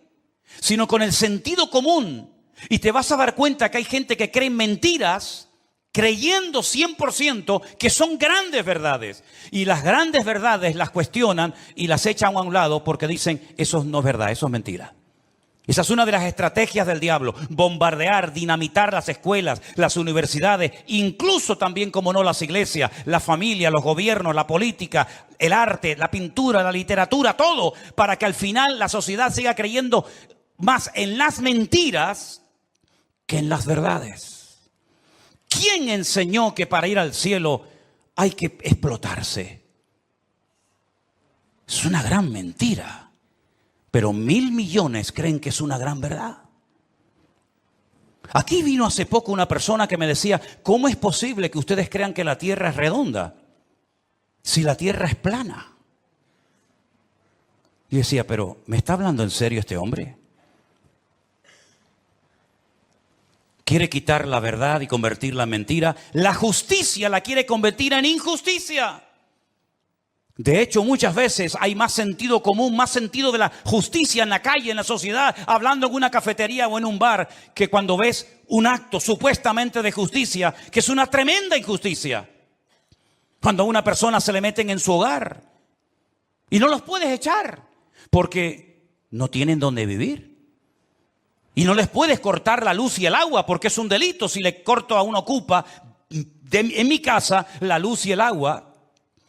sino con el sentido común. Y te vas a dar cuenta que hay gente que cree en mentiras creyendo 100% que son grandes verdades. Y las grandes verdades las cuestionan y las echan a un lado porque dicen, eso no es verdad, eso es mentira. Esa es una de las estrategias del diablo, bombardear, dinamitar las escuelas, las universidades, incluso también, como no, las iglesias, la familia, los gobiernos, la política, el arte, la pintura, la literatura, todo, para que al final la sociedad siga creyendo más en las mentiras que en las verdades. ¿Quién enseñó que para ir al cielo hay que explotarse? Es una gran mentira. Pero 1.000 millones creen que es una gran verdad. Aquí vino hace poco una persona que me decía, ¿cómo es posible que ustedes crean que la tierra es redonda si la tierra es plana? Y decía, pero ¿me está hablando en serio este hombre? Quiere quitar la verdad y convertirla en mentira. La justicia la quiere convertir en injusticia. De hecho, muchas veces hay más sentido común, más sentido de la justicia en la calle, en la sociedad, hablando en una cafetería o en un bar, que cuando ves un acto supuestamente de justicia, que es una tremenda injusticia. Cuando a una persona se le meten en su hogar y no los puedes echar porque no tienen dónde vivir. Y no les puedes cortar la luz y el agua porque es un delito si le corto a un ocupa en mi casa la luz y el agua,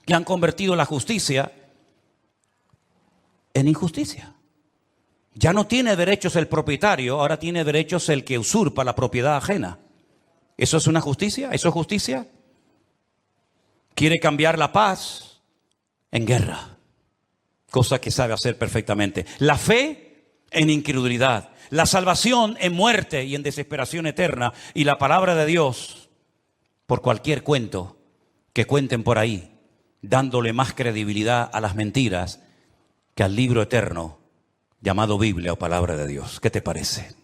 que han convertido la justicia en injusticia. Ya no tiene derechos el propietario, ahora tiene derechos el que usurpa la propiedad ajena. ¿Eso es una justicia? ¿Eso es justicia? Quiere cambiar la paz en guerra, cosa que sabe hacer perfectamente. La fe en incredulidad, la salvación en muerte y en desesperación eterna, y la palabra de Dios por cualquier cuento que cuenten por ahí, dándole más credibilidad a las mentiras que al libro eterno llamado Biblia o palabra de Dios. ¿Qué te parece?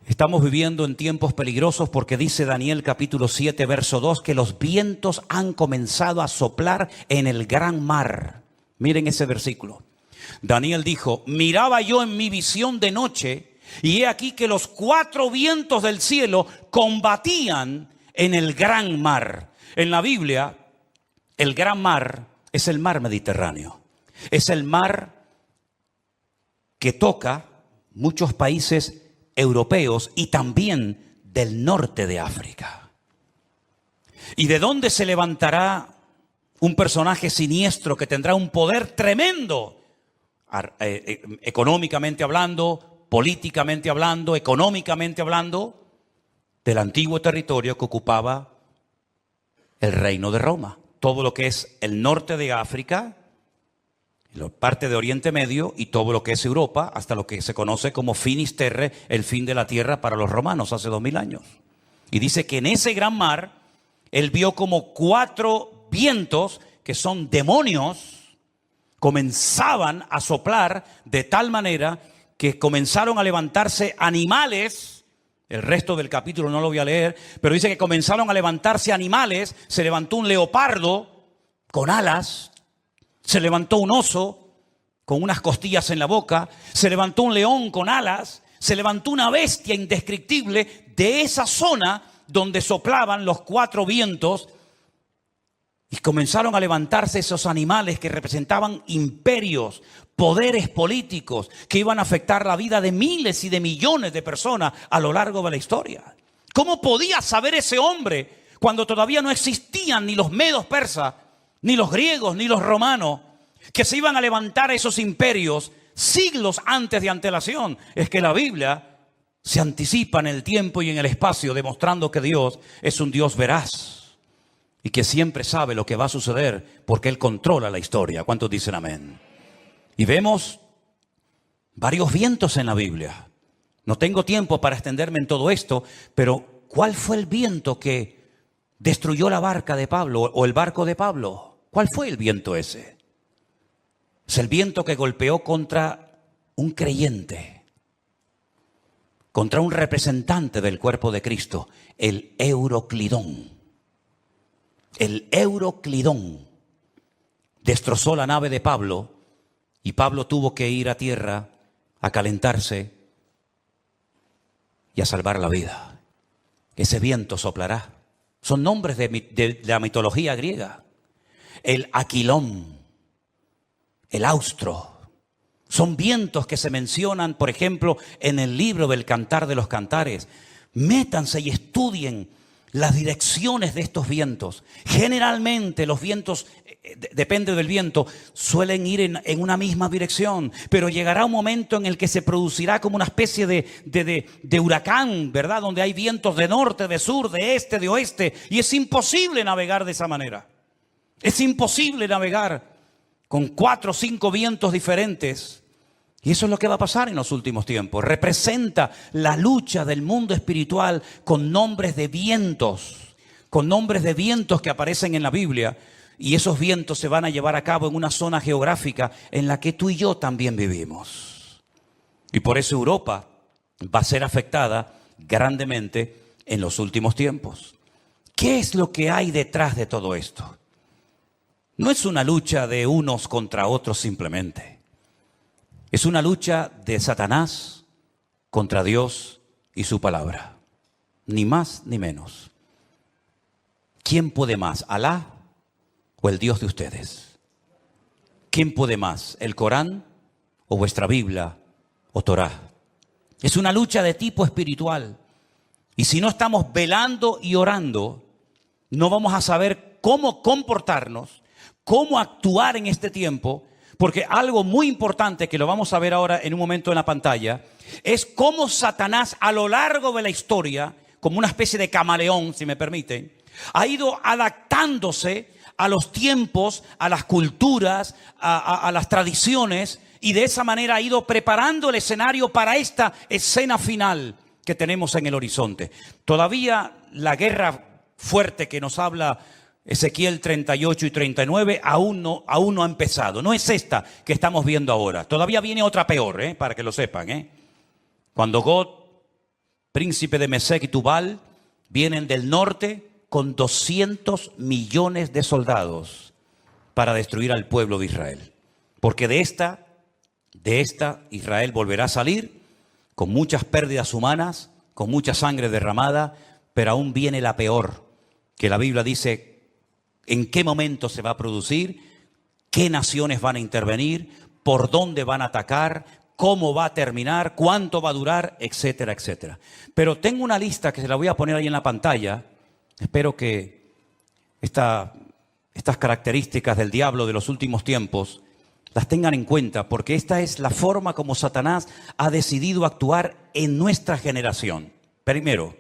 Estamos viviendo en tiempos peligrosos porque dice Daniel capítulo 7 verso 2 que los vientos han comenzado a soplar en el gran mar. Miren ese versículo. Daniel dijo: miraba yo en mi visión de noche y he aquí que los 4 vientos del cielo combatían en el gran mar. En la Biblia, el gran mar es el mar Mediterráneo. Es el mar que toca muchos países europeos y también del norte de África. ¿Y de dónde se levantará un personaje siniestro que tendrá un poder tremendo? Económicamente hablando, políticamente hablando, económicamente hablando, del antiguo territorio que ocupaba el reino de Roma. Todo lo que es el norte de África, la parte de Oriente Medio y todo lo que es Europa, hasta lo que se conoce como Finis Terrae, el fin de la tierra para los romanos hace 2000 años. Y dice que en ese gran mar, él vio como 4 vientos, que son demonios, comenzaban a soplar de tal manera que comenzaron a levantarse animales. El resto del capítulo no lo voy a leer, pero dice que comenzaron a levantarse animales. Se levantó un leopardo con alas, se levantó un oso con unas costillas en la boca, se levantó un león con alas, se levantó una bestia indescriptible de esa zona donde soplaban los 4 vientos. Y comenzaron a levantarse esos animales que representaban imperios, poderes políticos que iban a afectar la vida de miles y de millones de personas a lo largo de la historia. ¿Cómo podía saber ese hombre cuando todavía no existían ni los medos persas, ni los griegos, ni los romanos, que se iban a levantar esos imperios siglos antes de antelación? Es que la Biblia se anticipa en el tiempo y en el espacio, demostrando que Dios es un Dios veraz y que siempre sabe lo que va a suceder porque Él controla la historia. ¿Cuántos dicen amén? Y vemos varios vientos en la Biblia. No tengo tiempo para extenderme en todo esto, pero ¿cuál fue el viento que destruyó la barca de Pablo o el barco de Pablo? ¿Cuál fue el viento ese? Es el viento que golpeó contra un creyente, contra un representante del cuerpo de Cristo, el Euroclidón. El Euroclidón destrozó la nave de Pablo y Pablo tuvo que ir a tierra a calentarse y a salvar la vida. Ese viento soplará. Son nombres de la mitología griega. El Aquilón, el Austro. Son vientos que se mencionan, por ejemplo, en el libro del Cantar de los Cantares. Métanse y estudien las direcciones de estos vientos. Generalmente los vientos, depende del viento, suelen ir en una misma dirección, pero llegará un momento en el que se producirá como una especie de huracán, ¿verdad? Donde hay vientos de norte, de sur, de este, de oeste, y es imposible navegar de esa manera. Es imposible navegar con 4 o 5 vientos diferentes. Y eso es lo que va a pasar en los últimos tiempos. Representa la lucha del mundo espiritual con nombres de vientos que aparecen en la Biblia. Y esos vientos se van a llevar a cabo en una zona geográfica en la que tú y yo también vivimos. Y por eso Europa va a ser afectada grandemente en los últimos tiempos. ¿Qué es lo que hay detrás de todo esto? No es una lucha de unos contra otros simplemente. Es una lucha de Satanás contra Dios y su palabra. Ni más ni menos. ¿Quién puede más, Alá o el Dios de ustedes? ¿Quién puede más, el Corán o vuestra Biblia o Torá? Es una lucha de tipo espiritual. Y si no estamos velando y orando, no vamos a saber cómo comportarnos, cómo actuar en este tiempo, porque algo muy importante que lo vamos a ver ahora en un momento en la pantalla, es cómo Satanás a lo largo de la historia, como una especie de camaleón, si me permiten, ha ido adaptándose a los tiempos, a las culturas, a las tradiciones, y de esa manera ha ido preparando el escenario para esta escena final que tenemos en el horizonte. Todavía la guerra fuerte que nos habla Ezequiel 38 y 39 aún no ha empezado. No es esta que estamos viendo ahora. Todavía viene otra peor, para que lo sepan. Cuando Gog, príncipe de Mesec y Tubal, vienen del norte con 200 millones de soldados para destruir al pueblo de Israel. Porque de esta Israel volverá a salir con muchas pérdidas humanas, con mucha sangre derramada, pero aún viene la peor, que la Biblia dice en qué momento se va a producir, qué naciones van a intervenir, por dónde van a atacar, cómo va a terminar, cuánto va a durar, etcétera, etcétera. Pero tengo una lista que se la voy a poner ahí en la pantalla. Espero que estas características del diablo de los últimos tiempos las tengan en cuenta, porque esta es la forma como Satanás ha decidido actuar en nuestra generación. Primero,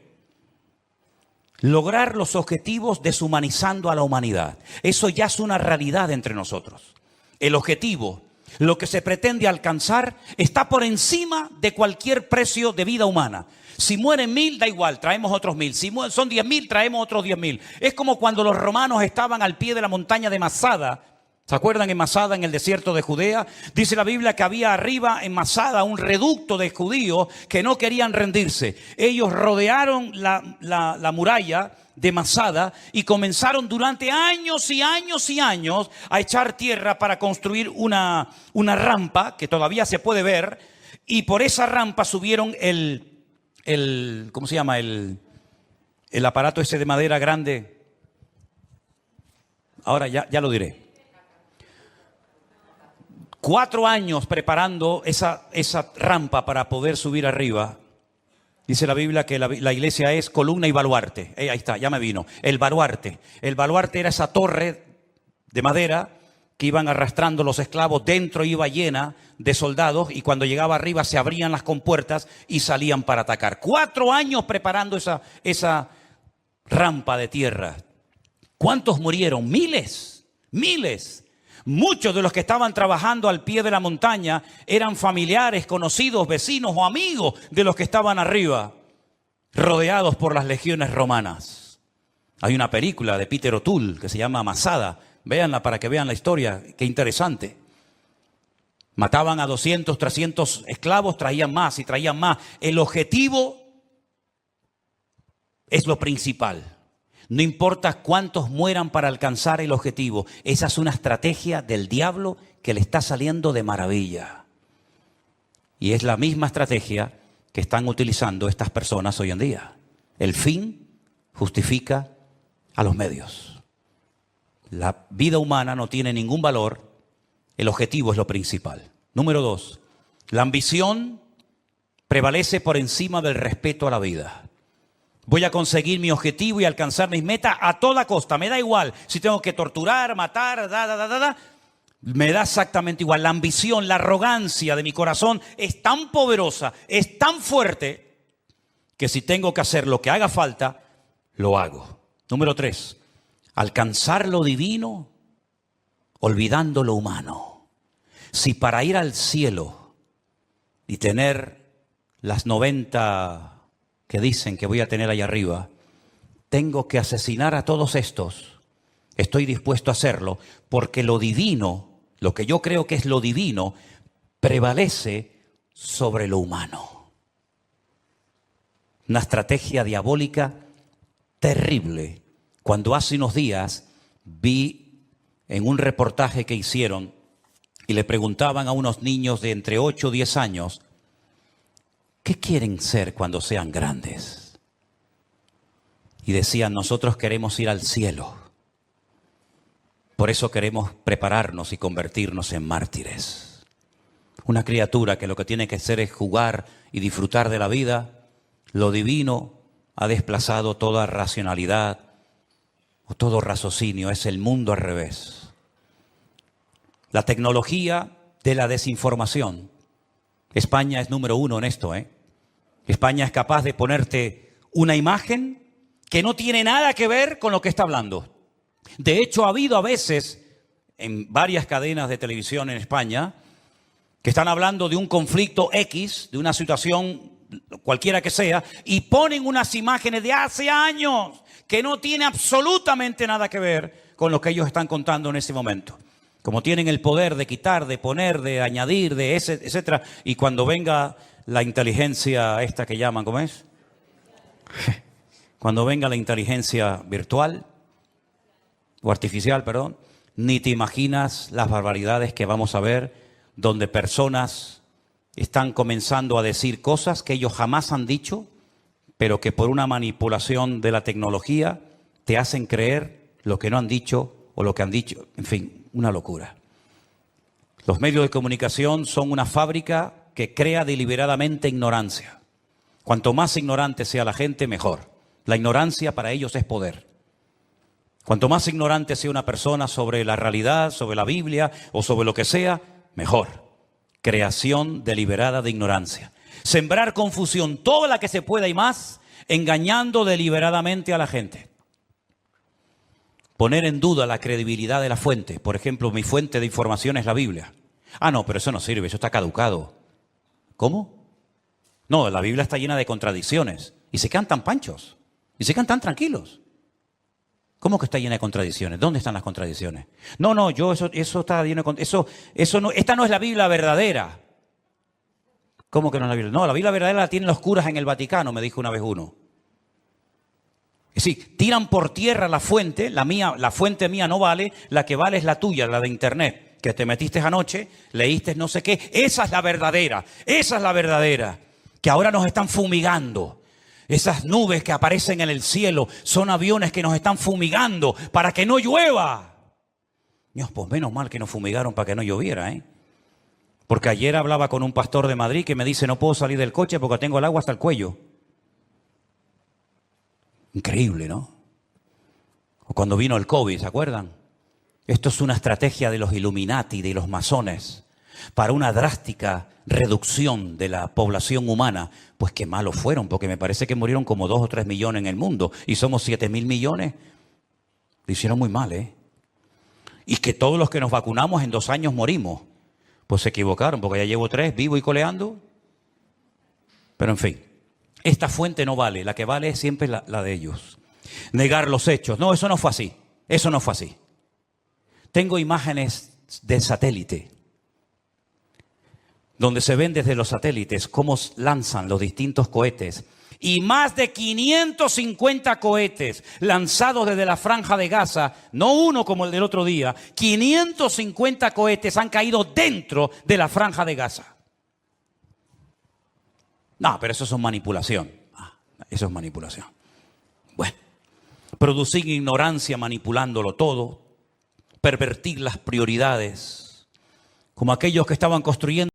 lograr los objetivos deshumanizando a la humanidad. Eso ya es una realidad entre nosotros. El objetivo, lo que se pretende alcanzar, está por encima de cualquier precio de vida humana. Si mueren 1000, da igual, traemos otros 1000. Si son 10.000, traemos otros 10.000. Es como cuando los romanos estaban al pie de la montaña de Masada. ¿Se acuerdan en Masada, en el desierto de Judea? Dice la Biblia que había arriba en Masada un reducto de judíos que no querían rendirse. Ellos rodearon la muralla de Masada y comenzaron durante años y años y años a echar tierra para construir una rampa que todavía se puede ver, y por esa rampa subieron ¿cómo se llama? El aparato ese de madera grande. Ahora ya lo diré. 4 años preparando esa rampa para poder subir arriba. Dice la Biblia que la iglesia es columna y baluarte. Ahí está, ya me vino. El baluarte. El baluarte era esa torre de madera que iban arrastrando los esclavos. Dentro iba llena de soldados y cuando llegaba arriba se abrían las compuertas y salían para atacar. 4 años preparando esa rampa de tierra. ¿Cuántos murieron? Miles. Muchos de los que estaban trabajando al pie de la montaña eran familiares, conocidos, vecinos o amigos de los que estaban arriba, rodeados por las legiones romanas. Hay una película de Peter O'Toole que se llama Masada. Véanla para que vean la historia. Qué interesante. Mataban a 200, 300 esclavos, traían más y traían más. El objetivo es lo principal. No importa cuántos mueran para alcanzar el objetivo. Esa es una estrategia del diablo que le está saliendo de maravilla. Y es la misma estrategia que están utilizando estas personas hoy en día. El fin justifica a los medios. La vida humana no tiene ningún valor. El objetivo es lo principal. Número 2. La ambición prevalece por encima del respeto a la vida. Voy a conseguir mi objetivo y alcanzar mis metas a toda costa. Me da igual si tengo que torturar, matar, me da exactamente igual. La ambición, la arrogancia de mi corazón es tan poderosa, es tan fuerte, que si tengo que hacer lo que haga falta, lo hago. Número 3. Alcanzar lo divino olvidando lo humano. Si para ir al cielo y tener las 90 que dicen que voy a tener allá arriba, tengo que asesinar a todos estos, estoy dispuesto a hacerlo, porque lo divino, lo que yo creo que es lo divino, prevalece sobre lo humano. Una estrategia diabólica terrible. Cuando hace unos días vi en un reportaje que hicieron y le preguntaban a unos niños de entre 8 y 10 años, ¿qué quieren ser cuando sean grandes? Y decían, nosotros queremos ir al cielo. Por eso queremos prepararnos y convertirnos en mártires. Una criatura que lo que tiene que hacer es jugar y disfrutar de la vida. Lo divino ha desplazado toda racionalidad o todo raciocinio. Es el mundo al revés. La tecnología de la desinformación. España es número 1 en esto, España es capaz de ponerte una imagen que no tiene nada que ver con lo que está hablando. De hecho, ha habido a veces en varias cadenas de televisión en España que están hablando de un conflicto X, de una situación cualquiera que sea, y ponen unas imágenes de hace años que no tiene absolutamente nada que ver con lo que ellos están contando en ese momento. Como tienen el poder de quitar, de poner, de añadir, de etcétera, y cuando venga la inteligencia esta que llaman, ¿cómo es? Cuando venga la inteligencia virtual, o artificial, perdón, ni te imaginas las barbaridades que vamos a ver, donde personas están comenzando a decir cosas que ellos jamás han dicho, pero que por una manipulación de la tecnología te hacen creer lo que no han dicho o lo que han dicho. En fin, una locura. Los medios de comunicación son una fábrica que crea deliberadamente ignorancia. Cuanto más ignorante sea la gente, mejor. La ignorancia para ellos es poder. Cuanto más ignorante sea una persona sobre la realidad, sobre la Biblia o sobre lo que sea, mejor. Creación deliberada de ignorancia. Sembrar confusión, toda la que se pueda y más, engañando deliberadamente a la gente. Poner en duda la credibilidad de la fuente. Por ejemplo, mi fuente de información es la Biblia. Ah, no, pero eso no sirve, eso está caducado. ¿Cómo? No, la Biblia está llena de contradicciones. Y se quedan tan panchos. Y se quedan tan tranquilos. ¿Cómo que está llena de contradicciones? ¿Dónde están las contradicciones? No, eso está lleno de eso no, esta no es la Biblia verdadera. ¿Cómo que no es la Biblia? No, la Biblia verdadera la tienen los curas en el Vaticano, me dijo una vez uno. Es decir, tiran por tierra la fuente, la fuente mía no vale, la que vale es la tuya, la de internet, que te metiste anoche, leíste no sé qué. Esa es la verdadera, que ahora nos están fumigando. Esas nubes que aparecen en el cielo son aviones que nos están fumigando para que no llueva. Dios, pues menos mal que nos fumigaron para que no lloviera, Porque ayer hablaba con un pastor de Madrid que me dice, no puedo salir del coche porque tengo el agua hasta el cuello. Increíble, ¿no? O cuando vino el COVID, ¿se acuerdan? Esto es una estrategia de los Illuminati, de los masones, para una drástica reducción de la población humana. Pues qué malos fueron, porque me parece que murieron como 2 o 3 millones en el mundo y somos 7.000 millones. Lo hicieron muy mal, Y que todos los que nos vacunamos en 2 años morimos. Pues se equivocaron, porque ya llevo 3 vivo y coleando. Pero en fin, esta fuente no vale, la que vale es siempre la de ellos. Negar los hechos. No, eso no fue así. Eso no fue así. Tengo imágenes del satélite, donde se ven desde los satélites cómo lanzan los distintos cohetes. Y más de 550 cohetes lanzados desde la Franja de Gaza, no uno como el del otro día, 550 cohetes han caído dentro de la Franja de Gaza. No, pero eso es manipulación. Eso es manipulación. Bueno, producir ignorancia manipulándolo todo, pervertir las prioridades, como aquellos que estaban construyendo